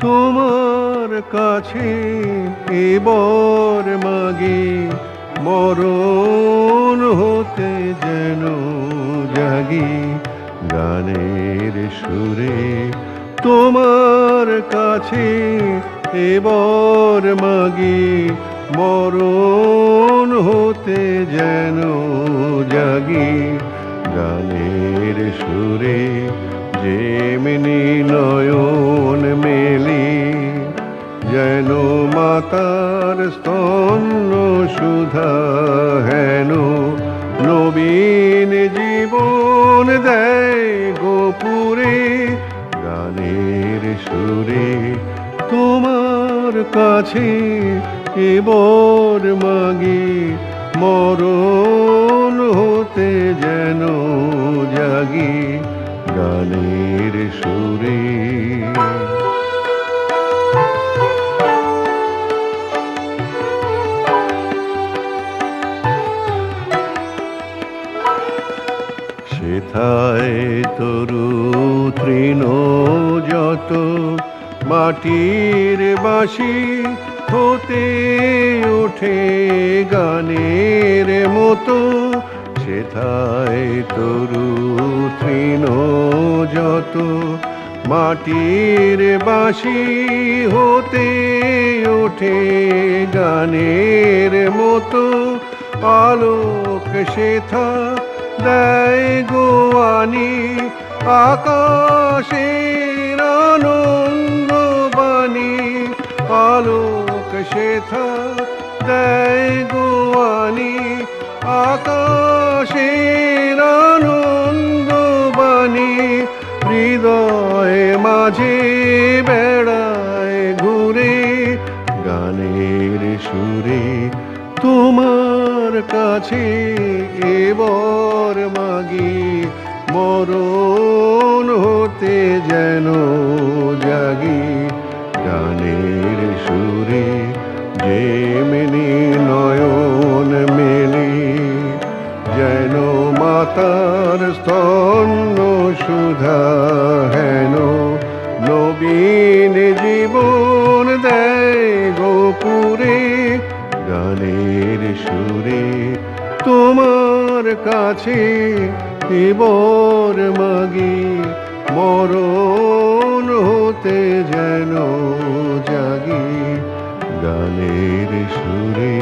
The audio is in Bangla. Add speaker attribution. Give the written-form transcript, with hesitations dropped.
Speaker 1: তোমার কাছে এবার মাগি মরণ হতে যেন জাগি গানের সুরে তোমার কাছে এবার মাগি মরণ হতে যেন জাগি গানের সুরে যেমনি নয়ন মেলি যেন মাতার স্তন্য সুধা হেন নবীন জীবন দেয় গোপুরে গানের সুরে তোমার কাছে এবার মাগি মরণ হতে যেন জাগি গানের সুরে সেথায় তরু তৃণ যত মাটির বাঁশি হতে ওঠে গানের মতো সেথায় তরু তৃণ যত মাটির বাঁশি হতে ওঠে গানের মতো আলোক সেথা দেয় গোয়ানি আকাশের আনন্দ বাণী আলোক সেথা দেয় গোয়ানি আকাশের আনন্দ বাণী হৃদয় মাঝে বেড়ায় ঘুরে গানের সুরে তোমার কাছে এবার মাগি মরণ হতে যেন জাগি গানের সুরে যেমনি নয়ন মেলি যেন মাতার স্তন্য সুধা হেন নবীন জীবন দেয় গোপুরে গানের সুরে তোমার কাছে এবার মাগি মরণ হতে যেন জাগি গানের সুরে।